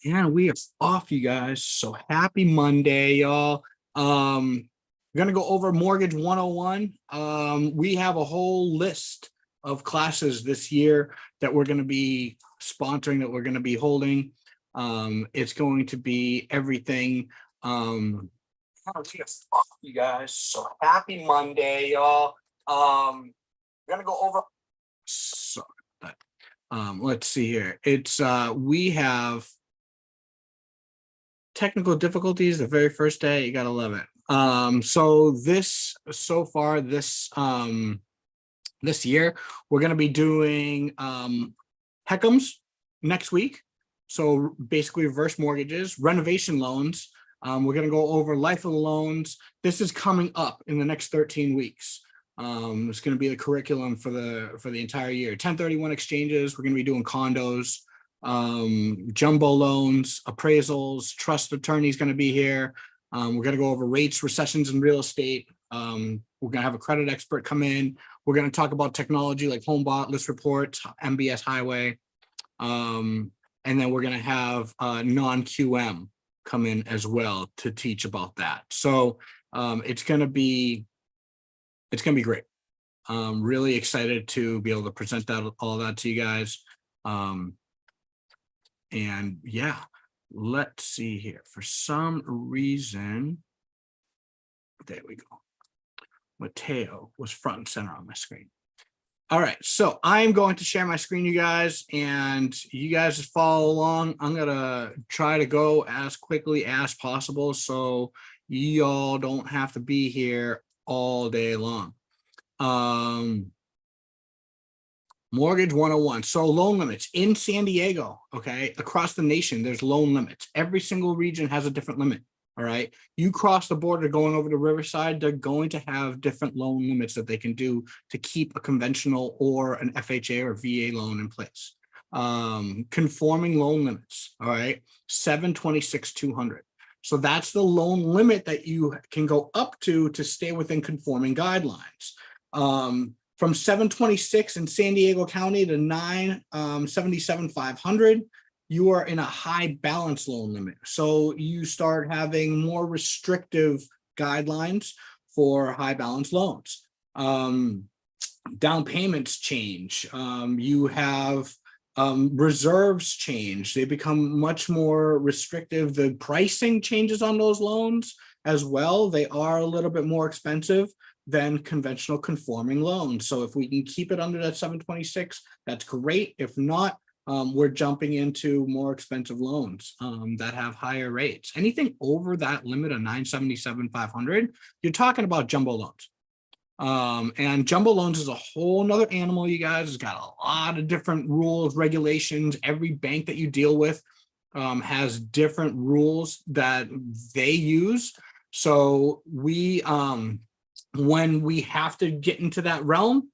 And we are off, you guys. So happy Monday, y'all. We're gonna go over Mortgage 101. We have a whole list of classes this year that we're gonna be sponsoring, that we're gonna be holding. It's going to be everything. We are off, you guys. So happy Monday, y'all. We're gonna go over. Sorry about that. Let's see here. It's we have technical difficulties the very first day. You gotta love it. So far this year we're going to be doing HECMs next week. So basically reverse mortgages, renovation loans. We're going to go over life of the loans. This is coming up in the next 13 weeks. It's going to be the curriculum for the entire year. 1031 exchanges. We're going to be doing condos, jumbo loans, appraisals, trust attorney's going to be here. We're going to go over rates, recessions in real estate. We're going to have a credit expert come in. We're going to talk about technology like home bot, list reports, MBS highway. And then we're going to have non-QM come in as well to teach about that. So it's going to be great. Really excited to be able to present all that to you guys. And yeah, let's see here. For some reason, there we go. Mateo was front and center on my screen. All right, so I'm going to share my screen, you guys, and you guys just follow along. I'm gonna try to go as quickly as possible so y'all don't have to be here all day long. Mortgage 101. So loan limits in San Diego, okay, across the nation, there's loan limits. Every single region has a different limit, all right? You cross the border going over to Riverside, they're going to have different loan limits that they can do to keep a conventional or an FHA or VA loan in place. Conforming loan limits, all right, 726,200. So that's the loan limit that you can go up to stay within conforming guidelines. From 726 in San Diego County to 977,500, you are in a high balance loan limit. So you start having more restrictive guidelines for high balance loans. Down payments change. You have reserves change. They become much more restrictive. The pricing changes on those loans as well. They are a little bit more expensive than conventional conforming loans. So if we can keep it under that 726, that's great. If not, we're jumping into more expensive loans that have higher rates. Anything over that limit of 977,500, you're talking about jumbo loans. And jumbo loans is a whole nother animal, you guys. It's got a lot of different rules, regulations. Every bank that you deal with has different rules that they use. So we when we have to get into that realm,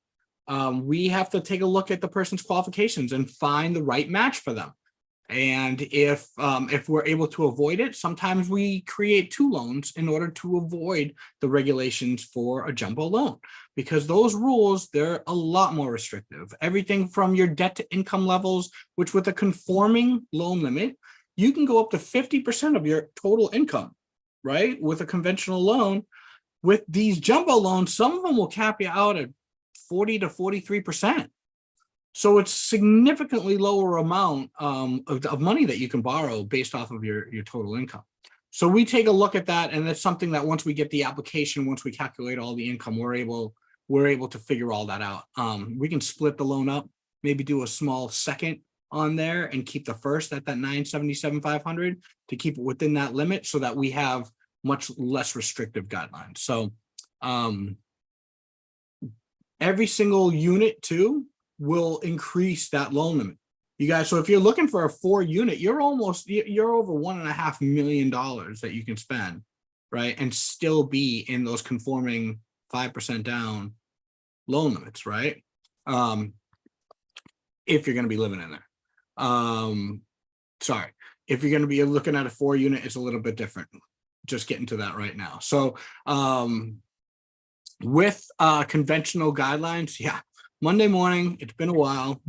we have to take a look at the person's qualifications and find the right match for them. And if we're able to avoid it, sometimes we create two loans in order to avoid the regulations for a jumbo loan, because those rules, they're a lot more restrictive. Everything from your debt to income levels, which with a conforming loan limit, you can go up to 50% of your total income, right? With a conventional loan. With these jumbo loans, some of them will cap you out at 40 to 43%. So it's significantly lower amount of money that you can borrow based off of your total income. So we take a look at that, and it's something that once we get the application, once we calculate all the income, we're able to figure all that out. We can split the loan up, maybe do a small second on there and keep the first at that 977,500 to keep it within that limit so that we have much less restrictive guidelines. So every single unit too will increase that loan limit, you guys. So if you're looking for a 4-unit, you're over $1.5 million that you can spend, right, and still be in those conforming 5% down loan limits, right? If you're going to be living in there. Sorry, if you're going to be looking at a 4-unit, it's a little bit different. Just getting to that right now. So with conventional guidelines, yeah, Monday morning, it's been a while.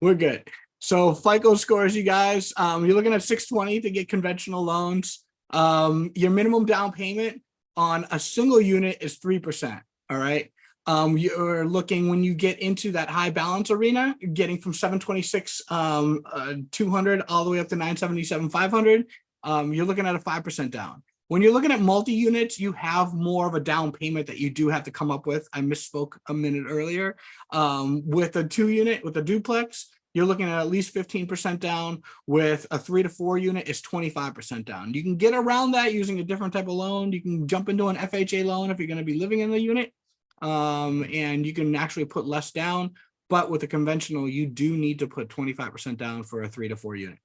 We're good. So FICO scores, you guys, you're looking at 620 to get conventional loans. Your minimum down payment on a single unit is 3%. All right. You're looking, when you get into that high balance arena, getting from 726 200 all the way up to 977 500. You're looking at a 5% down. When you're looking at multi-units, you have more of a down payment that you do have to come up with. I misspoke a minute earlier. With a 2-unit, with a duplex, you're looking at least 15% down. With a 3 to 4 unit, it's 25% down. You can get around that using a different type of loan. You can jump into an FHA loan if you're going to be living in the unit, and you can actually put less down. But with a conventional, you do need to put 25% down for a 3 to 4 unit.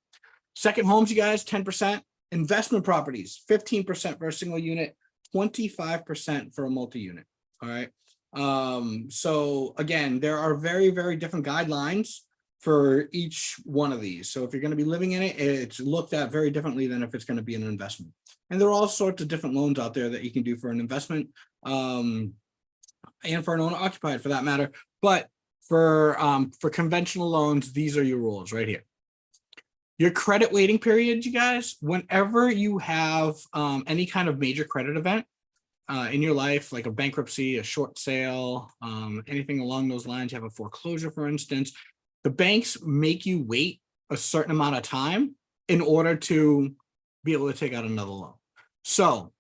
Second homes, you guys, 10%. Investment properties, 15% for a single unit, 25% for a multi-unit. All right. So again, there are very, very different guidelines for each one of these. So if you're going to be living in it, it's looked at very differently than if it's going to be an investment. And there are all sorts of different loans out there that you can do for an investment, and for an owner occupied for that matter. But for conventional loans, these are your rules right here. Your credit waiting period, you guys, whenever you have any kind of major credit event in your life, like a bankruptcy, a short sale, anything along those lines, you have a foreclosure, for instance, the banks make you wait a certain amount of time in order to be able to take out another loan. So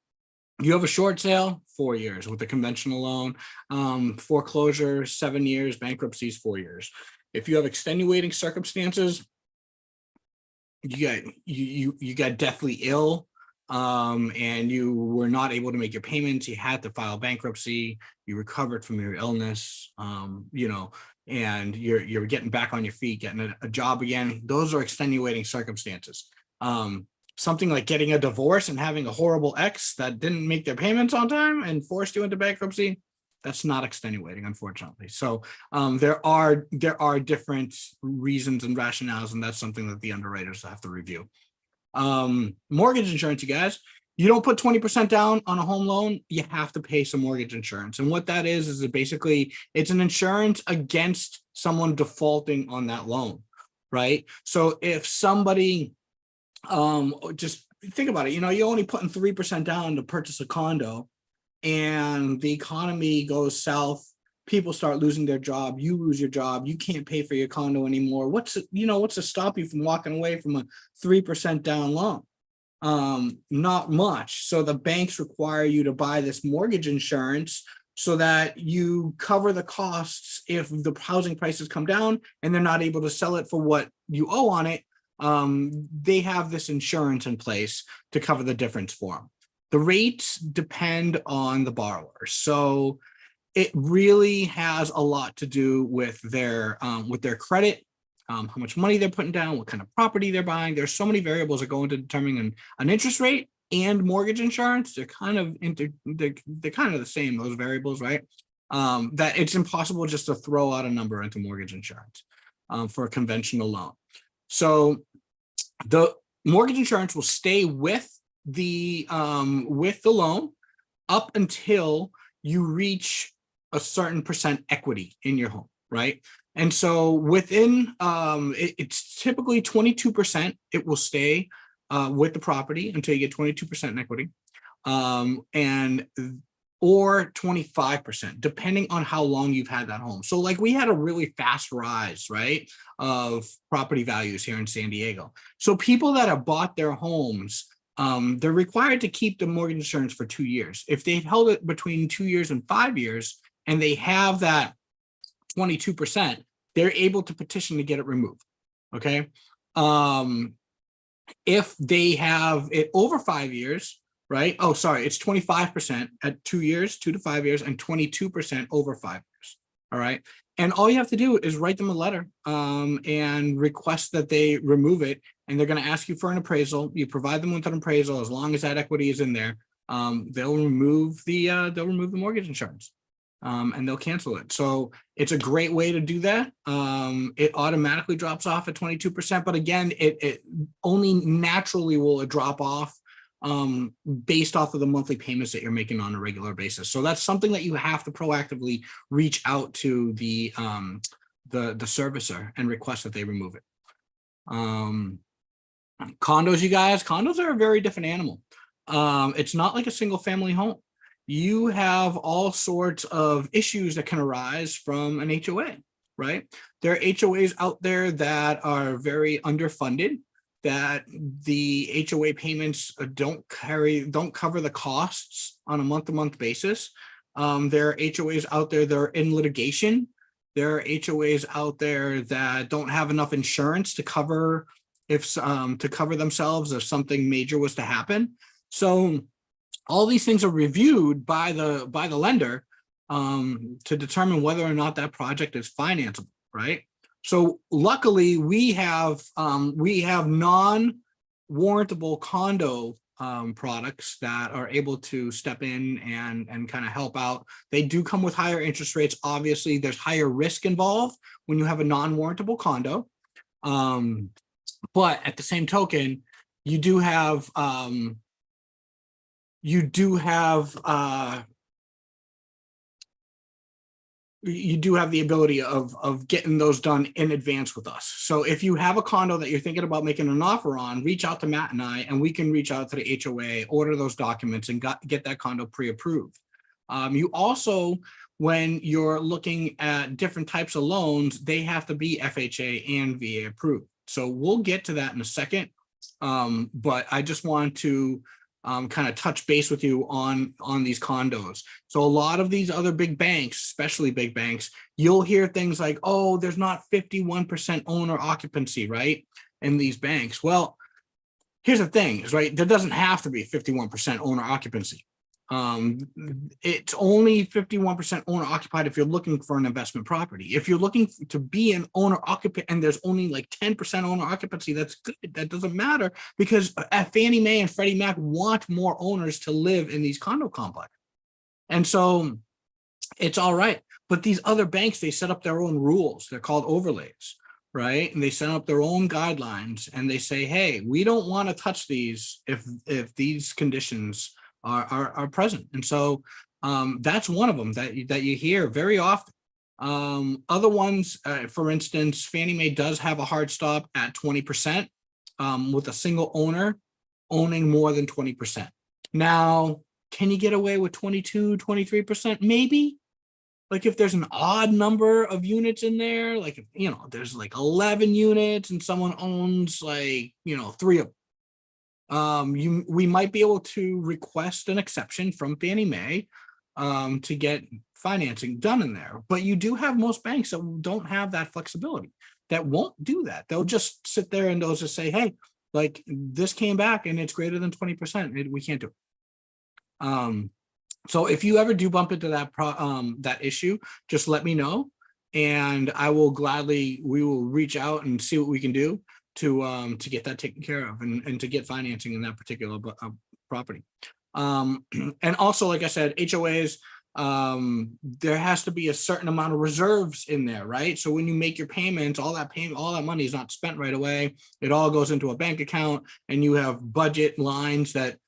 you have a short sale, 4 years with a conventional loan, foreclosure, 7 years, bankruptcies, 4 years. If you have extenuating circumstances, you got deathly ill, and you were not able to make your payments, you had to file bankruptcy, you recovered from your illness, and you're getting back on your feet, getting a job again. Those are extenuating circumstances. Something like getting a divorce and having a horrible ex that didn't make their payments on time and forced you into bankruptcy, that's not extenuating, unfortunately. So there are different reasons and rationales, and that's something that the underwriters have to review. Mortgage insurance, you guys, you don't put 20% down on a home loan, you have to pay some mortgage insurance. And what that is it basically, it's an insurance against someone defaulting on that loan, right? So if somebody, just think about it, you're only putting 3% down to purchase a condo, and the economy goes south, people start losing their job, you lose your job, you can't pay for your condo anymore. What's to stop you from walking away from a 3% down loan? Not much. So the banks require you to buy this mortgage insurance so that you cover the costs if the housing prices come down and they're not able to sell it for what you owe on it. They have this insurance in place to cover the difference for them. The rates depend on the borrower. So it really has a lot to do with their credit, how much money they're putting down, what kind of property they're buying. There's so many variables that go into determining an interest rate and mortgage insurance. They're kind of the same, those variables, right? That it's impossible just to throw out a number into mortgage insurance for a conventional loan. So the mortgage insurance will stay with the loan up until you reach a certain percent equity in your home, right? And so within it's typically 22%, it will stay with the property until you get 22% in equity, or 25%, depending on how long you've had that home. So like we had a really fast rise, right, of property values here in San Diego. So people that have bought their homes, they're required to keep the mortgage insurance for 2 years. If they've held it between 2 years and 5 years, and they have that 22%, they're able to petition to get it removed. Okay. If they have it over 5 years, right? Oh, sorry, it's 25% at 2 years, 2 to 5 years, and 22% over 5 years. All right. And all you have to do is write them a letter and request that they remove it. And they're going to ask you for an appraisal. You provide them with an appraisal. As long as that equity is in there, they'll remove the mortgage insurance. And they'll cancel it. So it's a great way to do that. It automatically drops off at 22%, but again, it only naturally will drop off based off of the monthly payments that you're making on a regular basis. So that's something that you have to proactively reach out to the servicer and request that they remove it. Condos, you guys, condos are a very different animal. It's not like a single family home. You have all sorts of issues that can arise from an HOA, right? There are HOAs out there that are very underfunded, that the HOA payments don't cover the costs on a month-to-month basis. There are HOAs out there that are in litigation. There are HOAs out there that don't have enough insurance to cover themselves if something major was to happen. So all these things are reviewed by the lender to determine whether or not that project is financeable, right? So luckily we have non-warrantable condo products that are able to step in and kind of help out. They do come with higher interest rates. Obviously, there's higher risk involved when you have a non-warrantable condo. But at the same token, you do have the ability of getting those done in advance with us. So if you have a condo that you're thinking about making an offer on, reach out to Matt and I, and we can reach out to the HOA, order those documents, and get that condo pre-approved. You also, when you're looking at different types of loans, they have to be FHA and VA approved. So we'll get to that in a second. But I just want to kind of touch base with you on these condos. So a lot of these other big banks, especially big banks, you'll hear things like, oh, there's not 51% owner occupancy, right, in these banks. Well, here's the thing, right? There doesn't have to be 51% owner occupancy. It's only 51% owner occupied if you're looking for an investment property. If you're looking to be an owner occupant and there's only like 10% owner occupancy, that's good. That doesn't matter, because Fannie Mae and Freddie Mac want more owners to live in these condo complexes. And so it's all right. But these other banks, they set up their own rules. They're called overlays, right? And they set up their own guidelines, and they say, hey, we don't want to touch these if these conditions are present. And so that's one of them that you hear very often. Other ones, for instance, Fannie Mae does have a hard stop at 20% with a single owner owning more than 20%. Now, can you get away with 22, 23%? Maybe. Like if there's an odd number of units in there, like, you know, there's like 11 units and someone owns like, you know, 3 of them. We might be able to request an exception from Fannie Mae to get financing done in there. But you do have most banks that don't have that flexibility, that won't do that. They'll just sit there and they'll just say, hey, like this came back and it's greater than 20%. We can't do it. So if you ever do bump into that issue, just let me know, and I will we will reach out and see what we can do to get that taken care of and to get financing in that particular property. And also, like I said, HOAs, there has to be a certain amount of reserves in there, right? So when you make your payments, all that money is not spent right away. It all goes into a bank account, and you have budget lines that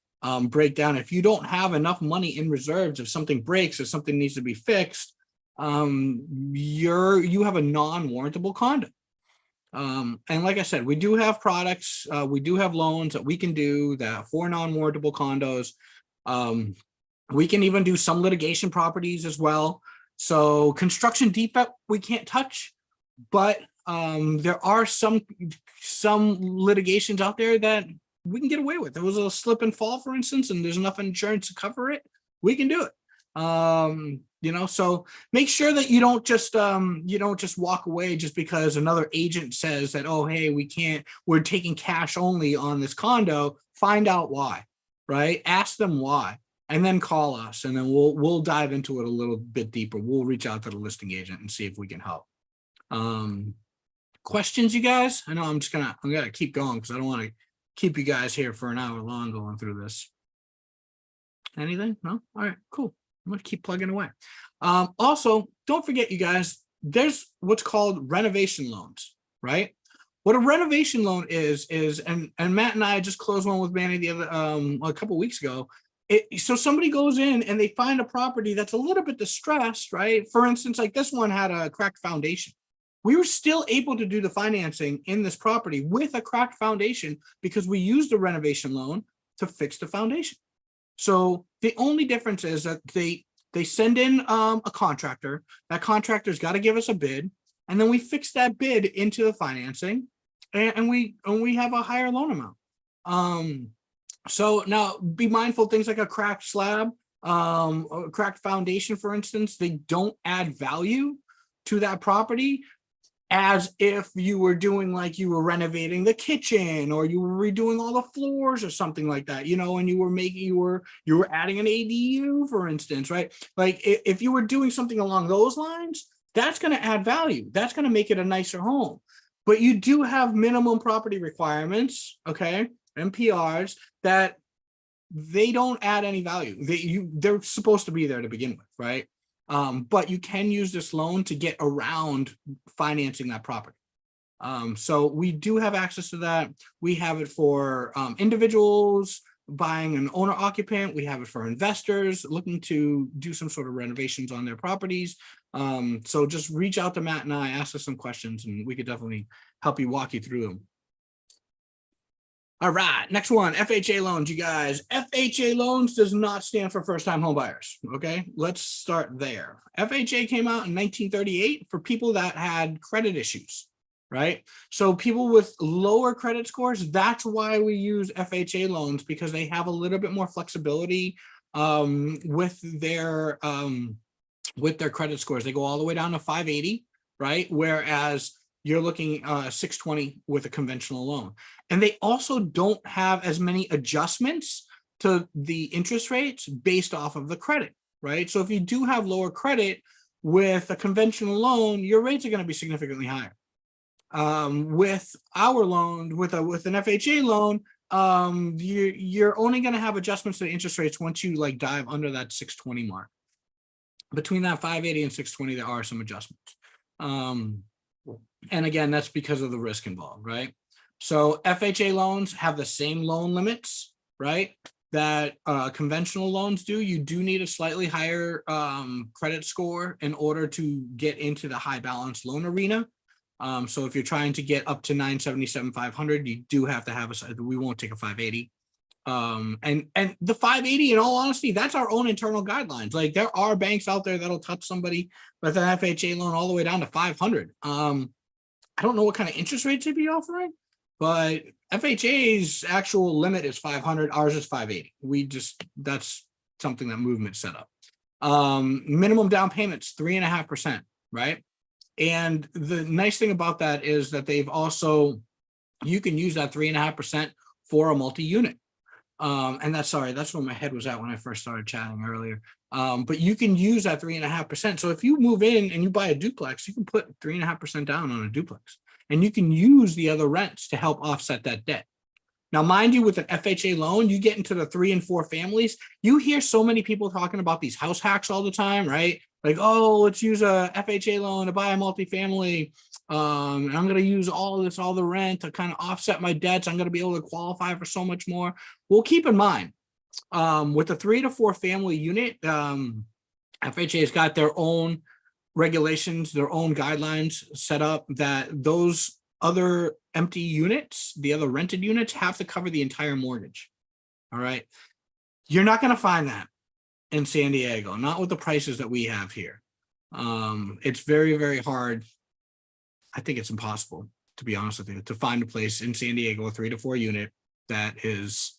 break down. If you don't have enough money in reserves, if something breaks or something needs to be fixed, you have a non-warrantable condo. And like I said, we do have products, we do have loans that we can do that for non-warrantable condos. We can even do some litigation properties as well. So construction defect we can't touch, but there are some litigations out there that we can get away with. There was a slip and fall, for instance, and there's enough insurance to cover it. We can do it. You know, so make sure that you don't just walk away just because another agent says that, oh, hey, we're taking cash only on this condo. Find out why, right? Ask them why, and then call us, and then we'll dive into it a little bit deeper. We'll reach out to the listing agent and see if we can help. Questions, you guys? I know I'm gonna keep going because I don't want to keep you guys here for an hour long going through this. Anything? No? All right, cool. I'm gonna keep plugging away. Also, don't forget, you guys, there's what's called renovation loans, right? What a renovation loan is and Matt and I just closed one with Manny the other a couple of weeks ago. So somebody goes in and they find a property that's a little bit distressed, right? For instance, like this one had a cracked foundation. we were still able to do the financing in this property with a cracked foundation because we used a renovation loan to fix the foundation. So the only difference is that they send in a contractor. That contractor's got to give us a bid, and then we fix that bid into the financing, and we have a higher loan amount. So now be mindful, things like a cracked slab, a cracked foundation, for instance, they don't add value to that property as if you were doing, like, you were renovating the kitchen or you were redoing all the floors or something like that, you know, and you were adding an ADU, for instance, right? Like if you were doing something along those lines, that's going to add value. That's going to make it a nicer home. But you do have minimum property requirements, okay, MPRs, that they don't add any value. They're supposed to be there to begin with, right? But you can use this loan to get around financing that property. So we do have access to that. We have it for individuals buying an owner occupant. We have it for investors looking to do some sort of renovations on their properties. So just reach out to Matt and I, ask us some questions, and we could definitely help you walk you through them. All right, next one, FHA loans, you guys. FHA loans does not stand for first-time home buyers, okay? Let's start there. FHA came out in 1938 for people that had credit issues, right? So people with lower credit scores, that's why we use FHA loans, because they have a little bit more flexibility with their credit scores. They go all the way down to 580, right? Whereas you're looking 620 with a conventional loan. And they also don't have as many adjustments to the interest rates based off of the credit, right? So if you do have lower credit with a conventional loan, your rates are going to be significantly higher. With our loan, with an FHA loan, you're only going to have adjustments to the interest rates once you like dive under that 620 mark. Between that 580 and 620, there are some adjustments. And again, that's because of the risk involved, right? So FHA loans have the same loan limits, right, that conventional loans do. You do need a slightly higher credit score in order to get into the high balance loan arena. So if you're trying to get up to 977, 500, you do have to have we won't take a 580. And the 580, in all honesty, that's our own internal guidelines. Like there are banks out there that'll touch somebody with an FHA loan all the way down to 500. I don't know what kind of interest rates they'd be offering, but FHA's actual limit is 500. Ours is 580. That's something that Movement set up. Minimum down payments, 3.5%, right? And the nice thing about that is that you can use that 3.5% for a multi-unit. And that's where my head was at when I first started chatting earlier. But you can use that 3.5%. So if you move in and you buy a duplex, you can put 3.5% down on a duplex, and you can use the other rents to help offset that debt. Now, mind you, with an FHA loan, you get into the 3 and 4 families. You hear so many people talking about these house hacks all the time, right? Like, oh, let's use a FHA loan to buy a multifamily. And I'm going to use all the rent to kind of offset my debts. I'm going to be able to qualify for so much more. Well, keep in mind, with the 3 to 4 family unit, FHA has got their own regulations, their own guidelines set up that those other empty units, the other rented units, have to cover the entire mortgage. All right. You're not going to find that in San Diego, not with the prices that we have here. It's very, very hard. I think it's impossible, to be honest with you, to find a place in San Diego, a 3 to 4 unit that is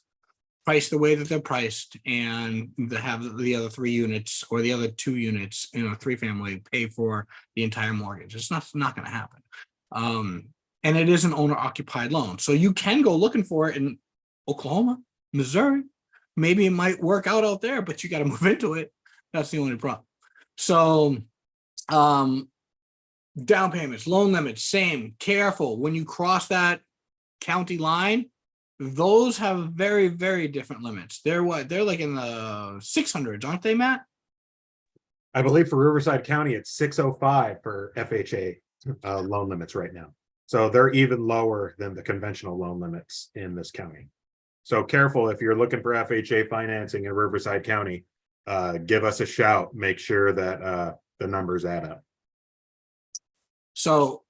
priced the way that they're priced, and to have the other 3 units or the other 2 units in a 3 family pay for the entire mortgage. It's not going to happen. And it is an owner occupied loan. So you can go looking for it in Oklahoma, Missouri. Maybe it might work out there, but you got to move into it. That's the only problem. So down payments, loan limits, same. Careful when you cross that county line. Those have very, very different limits. They're like in the 600s, aren't they, Matt? I believe for Riverside County, it's 605 for FHA loan limits right now. So they're even lower than the conventional loan limits in this county. So careful if you're looking for FHA financing in Riverside County, give us a shout. Make sure that the numbers add up. So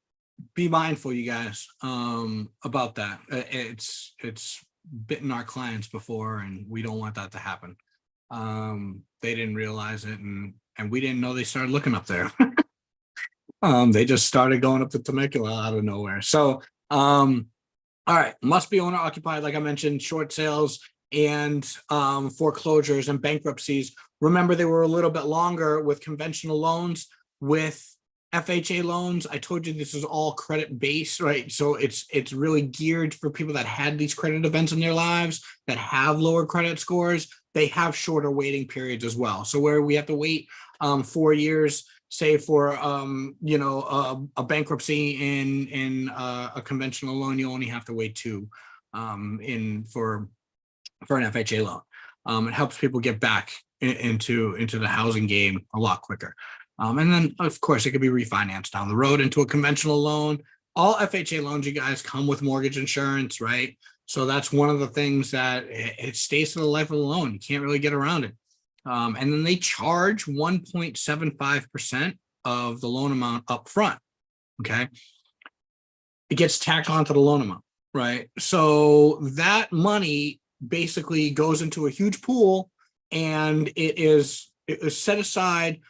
be mindful, you guys, about that. It's bitten our clients before, and we don't want that to happen. They didn't realize it, and we didn't know they started looking up there. They just started going up to Temecula out of nowhere. So, all right, must be owner occupied, like I mentioned, short sales and foreclosures and bankruptcies. Remember, they were a little bit longer with conventional loans. With FHA loans, I told you this is all credit based, right? So it's really geared for people that had these credit events in their lives, that have lower credit scores. They have shorter waiting periods as well. So where we have to wait 4 years, say for a bankruptcy in a conventional loan, you only have to wait 2 in for an FHA loan. It helps people get back into the housing game a lot quicker. And then, of course, it could be refinanced down the road into a conventional loan. All FHA loans, you guys, come with mortgage insurance, right? So that's one of the things that it stays to the life of the loan. You can't really get around it. And then they charge 1.75% of the loan amount up front. Okay. It gets tacked onto the loan amount, right? So that money basically goes into a huge pool, and it is set aside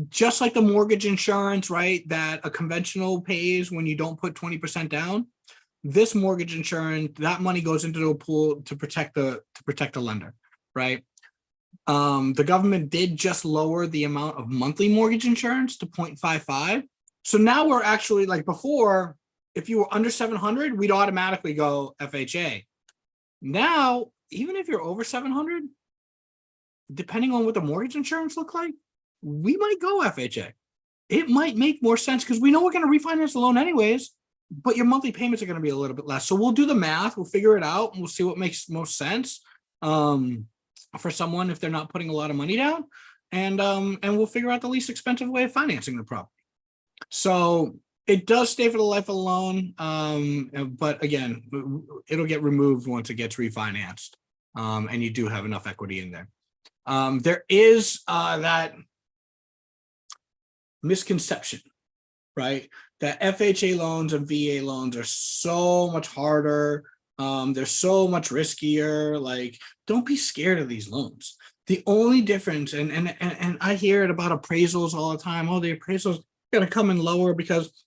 just like the mortgage insurance, right? That a conventional pays when you don't put 20% down. This mortgage insurance, that money goes into a pool to protect the lender, right? The government did just lower the amount of monthly mortgage insurance to 0.55. So now we're actually, like before, if you were under 700, we'd automatically go FHA. Now, even if you're over 700, depending on what the mortgage insurance look like, we might go FHA. It might make more sense because we know we're going to refinance the loan anyways, but your monthly payments are going to be a little bit less. So we'll do the math, we'll figure it out, and we'll see what makes most sense for someone if they're not putting a lot of money down, and we'll figure out the least expensive way of financing the property. So it does stay for the life of the loan, but again, it'll get removed once it gets refinanced, and you do have enough equity in there. There is that misconception, right? That FHA loans and VA loans are so much harder. They're so much riskier. Like, don't be scared of these loans. The only difference, and I hear it about appraisals all the time. Oh, the appraisals going to come in lower because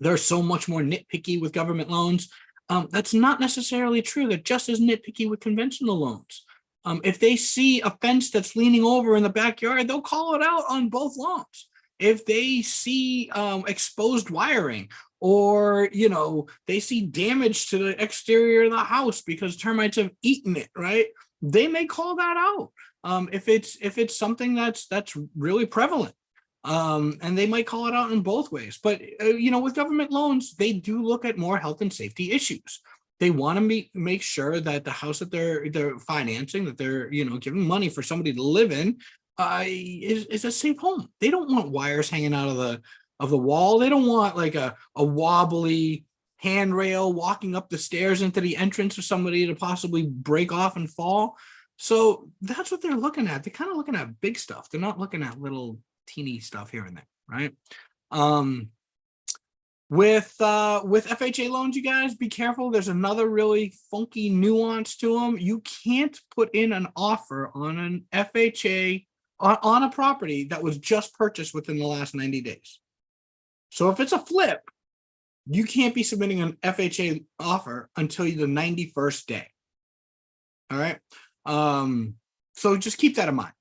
they're so much more nitpicky with government loans. That's not necessarily true. They're just as nitpicky with conventional loans. If they see a fence that's leaning over in the backyard, they'll call it out on both loans. If they see exposed wiring, or they see damage to the exterior of the house because termites have eaten it, right? They may call that out if it's something that's really prevalent, and they might call it out in both ways. But with government loans, they do look at more health and safety issues. They want to make sure that the house that they're financing, that they're giving money for somebody to live in, is a safe home. They don't want wires hanging out of the wall. They don't want like a wobbly handrail walking up the stairs into the entrance for somebody to possibly break off and fall. So that's what they're looking at. They're kind of looking at big stuff. They're not looking at little teeny stuff here and there, right? With FHA loans, you guys, be careful. There's another really funky nuance to them. You can't put in an offer on an FHA on a property that was just purchased within the last 90 days. So if it's a flip, you can't be submitting an FHA offer until the 91st day. All right. So just keep that in mind.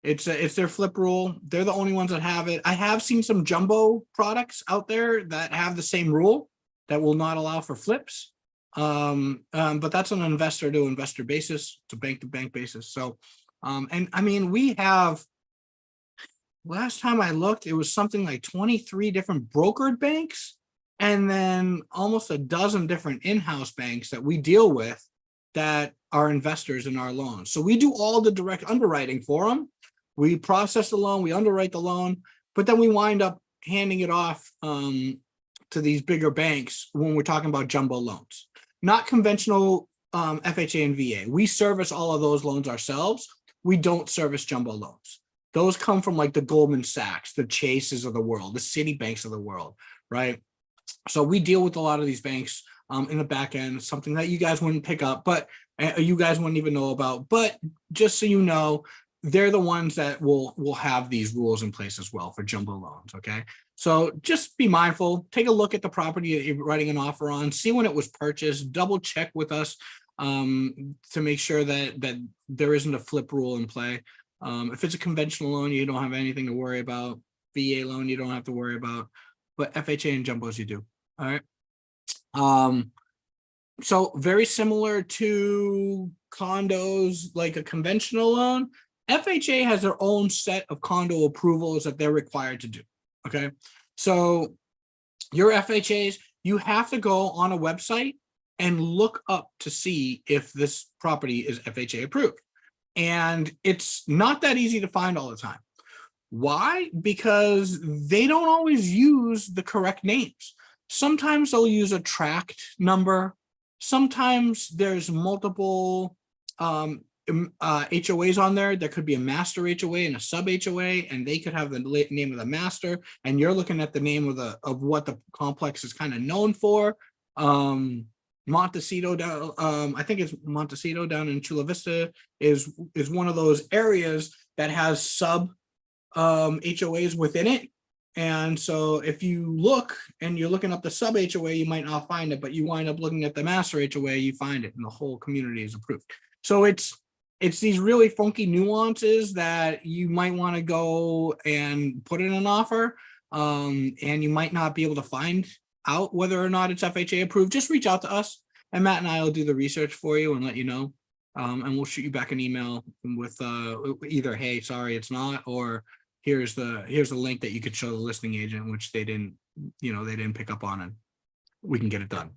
It's their flip rule. They're the only ones that have it. I have seen some jumbo products out there that have the same rule, that will not allow for flips. But that's on an investor to investor basis. It's a bank to bank basis. So, and I mean, we have, last time I looked, it was something like 23 different brokered banks, and then almost a dozen different in-house banks that we deal with that are investors in our loans. So we do all the direct underwriting for them. We process the loan, we underwrite the loan, but then we wind up handing it off to these bigger banks when we're talking about jumbo loans, not conventional FHA and VA. We service all of those loans ourselves. We don't service jumbo loans. Those come from like the Goldman Sachs, the Chases of the world, the Citibanks of the world, right? So we deal with a lot of these banks in the back end, something that you guys wouldn't pick up, but you guys wouldn't even know about. But just so you know, they're the ones that will have these rules in place as well for jumbo loans. Okay. So just be mindful, take a look at the property that you're writing an offer on, see when it was purchased, double check with us to make sure that there isn't a flip rule in play. If it's a conventional loan, you don't have anything to worry about. VA loan, you don't have to worry about, but FHA and jumbos you do. All right. So very similar to condos, like a conventional loan, FHA has their own set of condo approvals that they're required to do. Okay. So your FHAs, you have to go on a website and look up to see if this property is FHA approved. And it's not that easy to find all the time. Why? Because they don't always use the correct names. Sometimes they'll use a tract number. Sometimes there's multiple HOAs on there. There could be a master HOA and a sub HOA, and they could have the name of the master, and you're looking at the name of what the complex is kind of known for. Montecito down, I think it's Montecito down in Chula Vista is one of those areas that has sub HOAs within it. And so if you look and you're looking up the sub HOA, you might not find it, but you wind up looking at the master HOA, you find it, and the whole community is approved. So it's these really funky nuances that you might want to go and put in an offer, and you might not be able to find out whether or not it's FHA approved. Just reach out to us, and Matt and I will do the research for you and let you know. And we'll shoot you back an email with either, hey, sorry, it's not, or here's the link that you could show the listing agent, which they didn't pick up on, and we can get it done.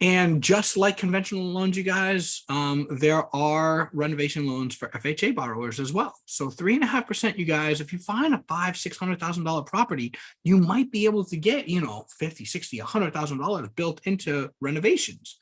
And just like conventional loans, you guys, there are renovation loans for FHA borrowers as well. So 3.5%, you guys, if you find a $500,000-$600,000 property, you might be able to get, $50,000, $60,000, $100,000 built into renovations.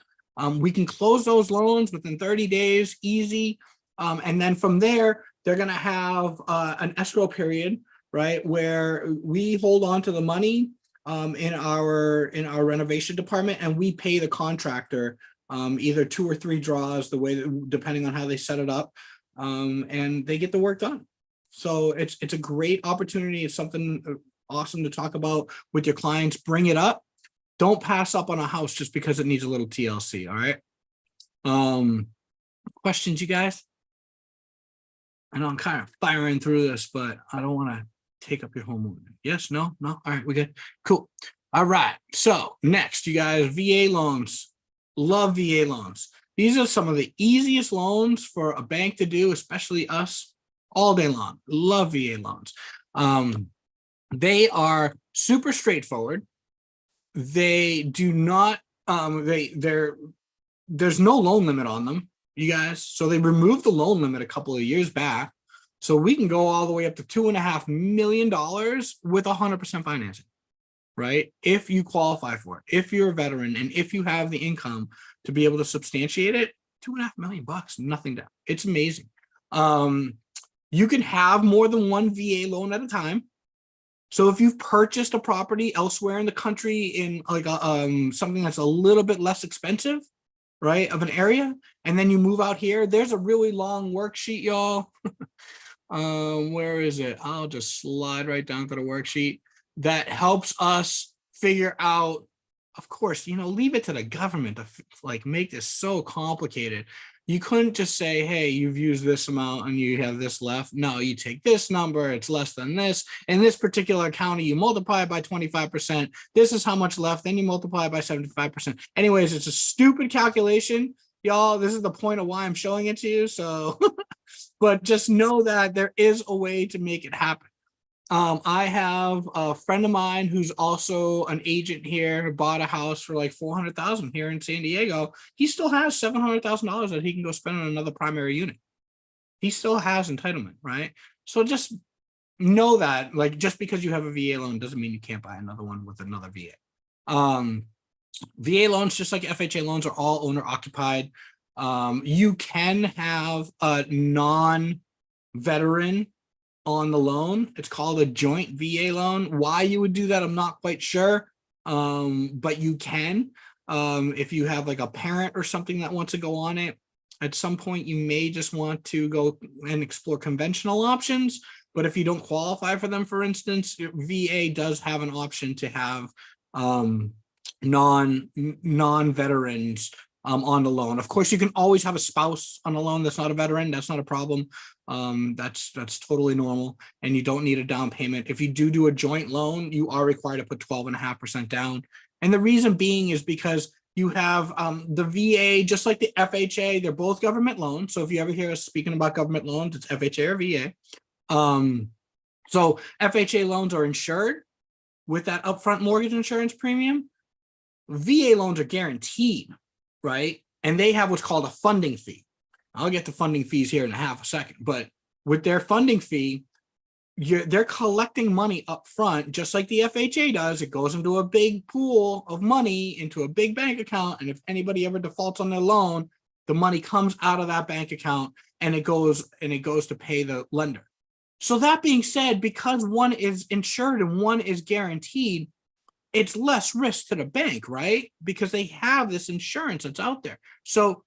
We can close those loans within 30 days, easy. And then from there, they're going to have an escrow period, right, where we hold on to the money in our renovation department, and we pay the contractor either 2 or 3 draws, depending on how they set it up, and they get the work done. So it's a great opportunity. It's something awesome to talk about with your clients. Bring it up. Don't pass up on a house just because it needs a little TLC. All right. Questions, you guys? I know I'm kind of firing through this, but I don't want to take up your whole morning. Yes, no. All right, we good. Cool. All right. So next, you guys, VA loans. Love VA loans. These are some of the easiest loans for a bank to do, especially us, all day long. Love VA loans. They are super straightforward. They do not, there's no loan limit on them, you guys. So they removed the loan limit a couple of years back. So we can go all the way up to $2.5 million with 100% financing, right? If you qualify for it, if you're a veteran, and if you have the income to be able to substantiate it, $2.5 million, nothing down. It's amazing. You can have more than one VA loan at a time. So if you've purchased a property elsewhere in the country in like something that's a little bit less expensive, right, of an area, and then you move out here, there's a really long worksheet, y'all. Where is it? I'll just slide right down to the worksheet that helps us figure out, of course, leave it to the government to like make this so complicated. You couldn't just say, hey, you've used this amount and you have this left. No, you take this number, it's less than this. In this particular county, you multiply it by 25%. This is how much left. Then you multiply it by 75%. Anyways, it's a stupid calculation. Y'all, this is the point of why I'm showing it to you. So, but just know that there is a way to make it happen. I have a friend of mine who's also an agent here who bought a house for like $400,000 here in San Diego. He still has $700,000 that he can go spend on another primary unit. He still has entitlement, right? So just know that, like, just because you have a VA loan doesn't mean you can't buy another one with another VA. VA loans, just like FHA loans, are all owner occupied. You can have a non-veteran on the loan. It's called a joint VA loan. Why you would do that, I'm not quite sure. But you can, if you have like a parent or something that wants to go on it. At some point, you may just want to go and explore conventional options. But if you don't qualify for them, for instance, VA does have an option to have non-veterans on the loan. Of course, you can always have a spouse on a loan that's not a veteran. That's not a problem. That's totally normal, and you don't need a down payment. If you do a joint loan, you are required to put 12.5% down. And the reason being is because you have the VA, just like the FHA, they're both government loans. So if you ever hear us speaking about government loans, it's FHA or VA. So FHA loans are insured with that upfront mortgage insurance premium. VA loans are guaranteed, right? And they have what's called a funding fee. I'll get to funding fees here in a second, but with their funding fee, they're collecting money up front, just like the FHA does. It goes into a big pool of money into a big bank account. And if anybody ever defaults on their loan, the money comes out of that bank account and it goes to pay the lender. So that being said, because one is insured and one is guaranteed, it's less risk to the bank, right? Because they have this insurance that's out there. So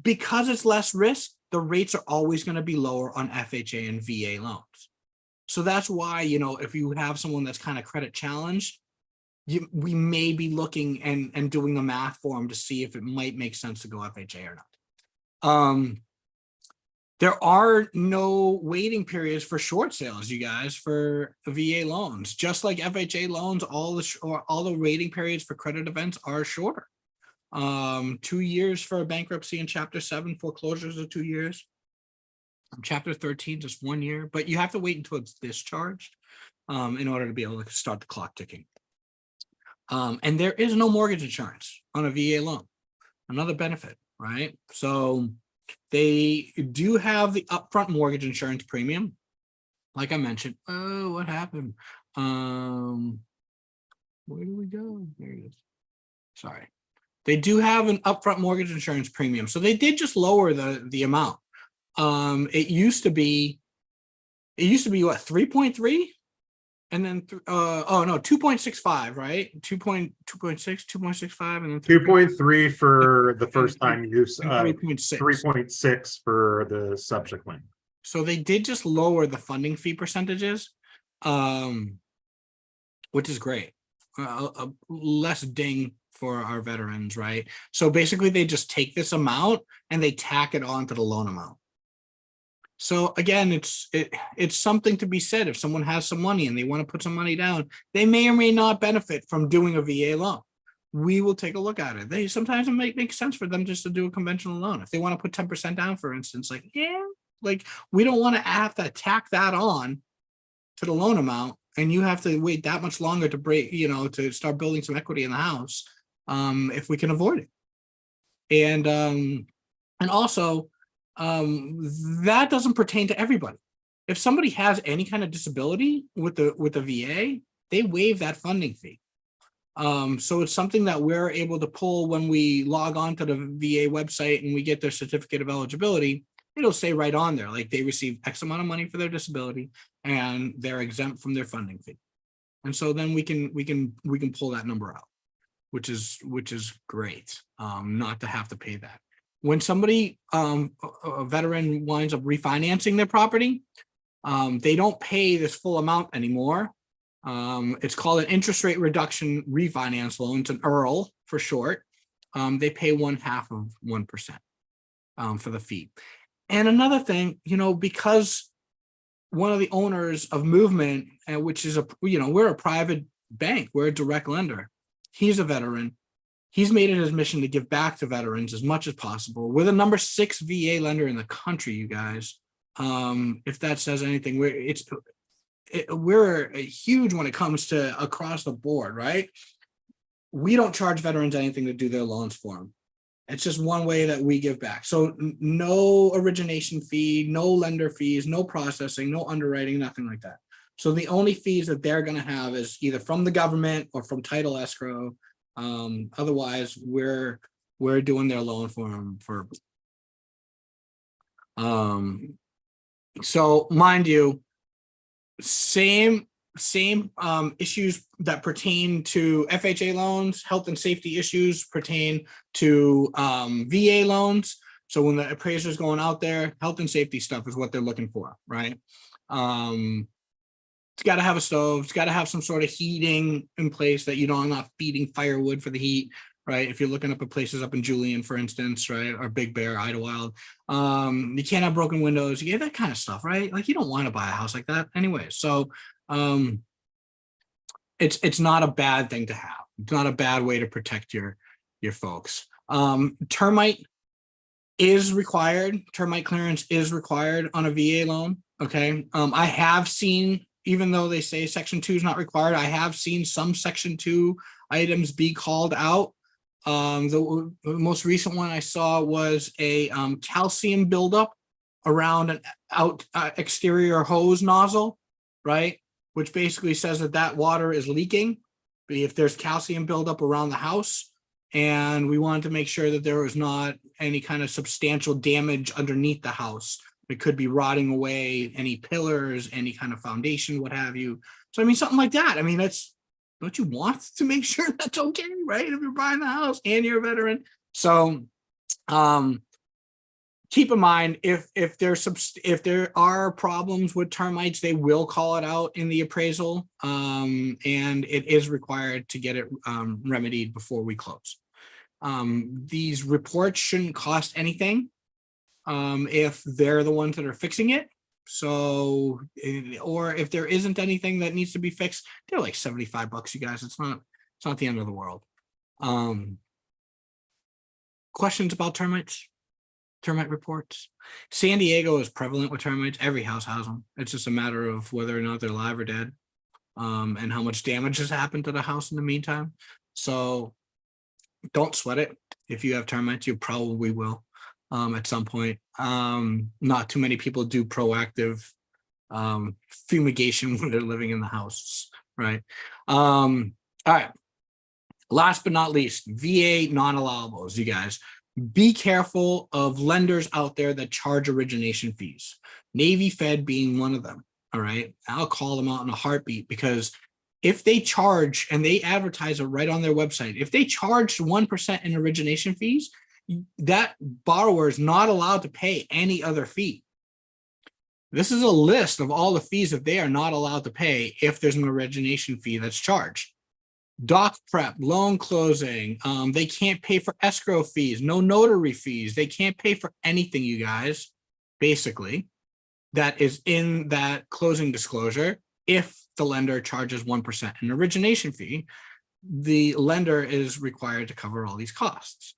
because it's less risk, the rates are always going to be lower on FHA and VA loans. So that's why, if you have someone that's kind of credit challenged, we may be looking and doing the math for them to see if it might make sense to go FHA or not. There are no waiting periods for short sales, you guys, for VA loans. Just like FHA loans, all the waiting periods for credit events are shorter. 2 years for a bankruptcy in Chapter 7 foreclosures are 2 years. Chapter 13, just 1 year, but you have to wait until it's discharged in order to be able to start the clock ticking. And there is no mortgage insurance on a VA loan, another benefit, right? So they do have the upfront mortgage insurance premium. Like I mentioned, oh, what happened? Where do we go? There it is. Sorry. They do have an upfront mortgage insurance premium. So they did just lower the amount. It used to be what, 3.3? And then 2.65, right? 2.6, 2.65, and then 2.3 for the first time use, 3.6. 3.6 for the subsequent. So they did just lower the funding fee percentages, which is great. A less ding for our veterans, right? So basically they just take this amount and they tack it on to the loan amount. So again, it's something to be said. If someone has some money and they want to put some money down, they may or may not benefit from doing a VA loan. We will take a look at it. Sometimes it might make sense for them just to do a conventional loan. If they want to put 10% down, for instance, we don't want to have to tack that on to the loan amount, and you have to wait that much longer to to start building some equity in the house, if we can avoid it. And also, that doesn't pertain to everybody. If somebody has any kind of disability with the VA, they waive that funding fee. So it's something that we're able to pull when we log on to the VA website and we get their certificate of eligibility. It'll say right on there, like they receive X amount of money for their disability and they're exempt from their funding fee. And so then we can pull that number out, which is great, not to have to pay that. When somebody, a veteran, winds up refinancing their property, they don't pay this full amount anymore. It's called an interest rate reduction refinance loan. It's an IRL for short. They pay 0.5% for the fee. And another thing, because one of the owners of Movement, which is we're a private bank, we're a direct lender. He's a veteran. He's made it his mission to give back to veterans as much as possible. We're the number 6 VA lender in the country, you guys. If that says anything, we're huge when it comes to across the board, right? We don't charge veterans anything to do their loans for them. It's just one way that we give back. So no origination fee, no lender fees, no processing, no underwriting, nothing like that. So the only fees that they're going to have is either from the government or from title escrow. Otherwise, we're doing their loan for them so mind you, Same issues that pertain to FHA loans, health and safety issues pertain to VA loans. So when the appraiser's going out there, health and safety stuff is what they're looking for, right? It's got to have a stove. It's got to have some sort of heating in place that you don't not feeding firewood for the heat, right? If you're looking up at places up in Julian, for instance, right, or Big Bear, Idlewild, you can't have broken windows. You get that kind of stuff, right? Like you don't want to buy a house like that anyway. So it's not a bad thing to have. It's not a bad way to protect your folks. Termite is required. Termite clearance is required on a VA loan. Okay. I have seen, even though they say section 2 is not required, I have seen some section 2 items be called out. The most recent one I saw was a calcium buildup around an exterior hose nozzle, right? Which basically says that water is leaking if there's calcium buildup around the house. And we wanted to make sure that there was not any kind of substantial damage underneath the house. It could be rotting away any pillars, any kind of foundation, what have you. So, I mean, something like that. I mean, don't you want to make sure that's okay, right? If you're buying the house and you're a veteran. So, keep in mind, if there are problems with termites, they will call it out in the appraisal, and it is required to get it remedied before we close. These reports shouldn't cost anything if they're the ones that are fixing it. So, or if there isn't anything that needs to be fixed, they're like $75, you guys. It's not the end of the world. Questions about termites? Termite reports. San Diego is prevalent with termites. Every house has them. It's just a matter of whether or not they're alive or dead, and how much damage has happened to the house in the meantime. So don't sweat it. If you have termites, you probably will at some point. Not too many people do proactive fumigation when they're living in the house, right? All right. Last but not least, VA non-allowables, you guys. Be careful of lenders out there that charge origination fees. Navy Fed being one of them. All right. I'll call them out in a heartbeat, because if they charge, and they advertise it right on their website, if they charge 1% in origination fees, that borrower is not allowed to pay any other fee. This is a list of all the fees that they are not allowed to pay if there's an origination fee that's charged. Doc prep, loan closing, they can't pay for escrow fees, no notary fees. They can't pay for anything, you guys, basically, that is in that closing disclosure. If the lender charges 1% in origination fee, the lender is required to cover all these costs,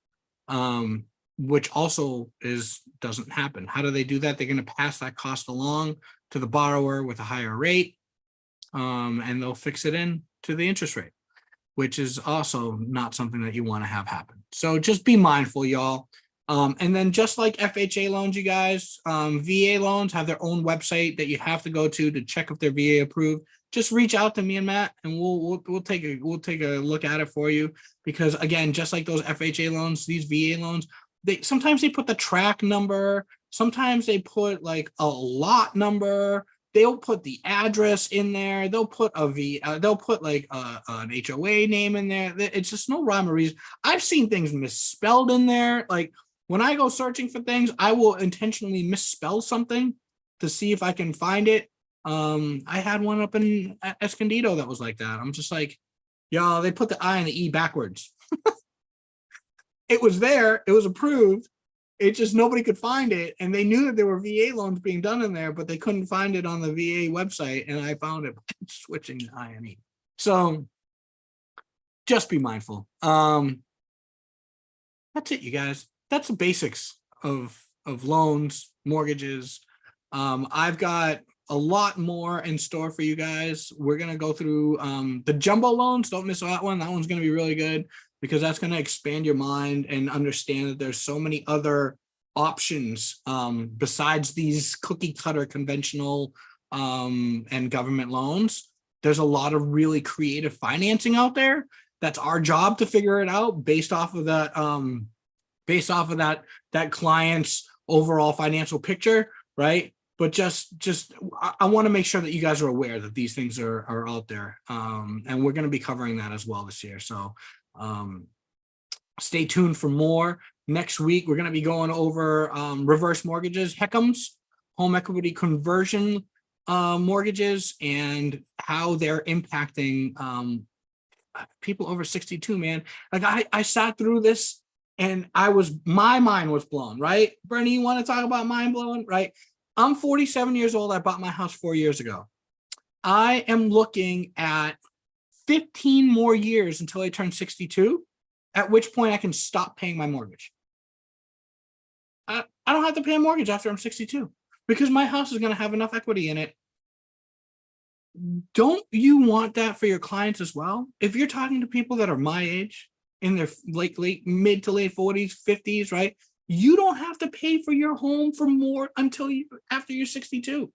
which also doesn't happen. How do they do that? They're going to pass that cost along to the borrower with a higher rate, and they'll fix it in to the interest rate, which is also not something that you want to have happen. So just be mindful, y'all. And then just like FHA loans, you guys, VA loans have their own website that you have to go to check if they're VA approved. Just reach out to me and Matt, and we'll take a look at it for you. Because again, just like those FHA loans, these VA loans, sometimes they put the track number, sometimes they put like a lot number. They'll put the address in there. They'll put they'll put like an HOA name in there. It's just no rhyme or reason. I've seen things misspelled in there. Like when I go searching for things, I will intentionally misspell something to see if I can find it. I had one up in Escondido that was like that. I'm just like, y'all, they put the I and the E backwards. It was there. It was approved. It just nobody could find it, and they knew that there were VA loans being done in there, but they couldn't find it on the VA website, and I found it switching to INE. So just be mindful. That's it, you guys. That's the basics of loans, mortgages. I've got a lot more in store for you guys. We're gonna go through the jumbo loans. Don't miss that one. That one's gonna be really good, because that's going to expand your mind and understand that there's so many other options besides these cookie cutter conventional and government loans. There's a lot of really creative financing out there. That's our job to figure it out based off of that client's overall financial picture, right? but I want to make sure that you guys are aware that these things are out there. And we're going to be covering that as well this year. So stay tuned for more. Next week, we're going to be going over reverse mortgages, HECMs, home equity conversion mortgages, and how they're impacting people over 62, man. Like I sat through this and my mind was blown, right? Bernie, you want to talk about mind blowing, right? I'm 47 years old. I bought my house 4 years ago. I am looking at 15 more years until I turn 62, at which point I can stop paying my mortgage. I don't have to pay a mortgage after I'm 62 because my house is going to have enough equity in it. Don't you want that for your clients as well? If you're talking to people that are my age, in their mid to late 40s, 50s, right? You don't have to pay for your home for more until after you're 62.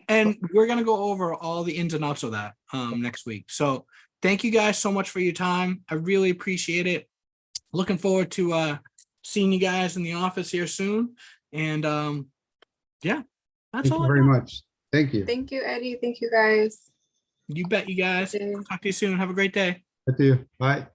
And we're going to go over all the ins and outs of that next week. So thank you guys so much for your time. I really appreciate it. Looking forward to seeing you guys in the office here soon. And yeah, that's Thank all you I very got. much. Thank you. Thank you, Eddie. Thank you, guys. You bet, you guys. Okay. Talk to you soon. Have a great day. Thank you. Bye.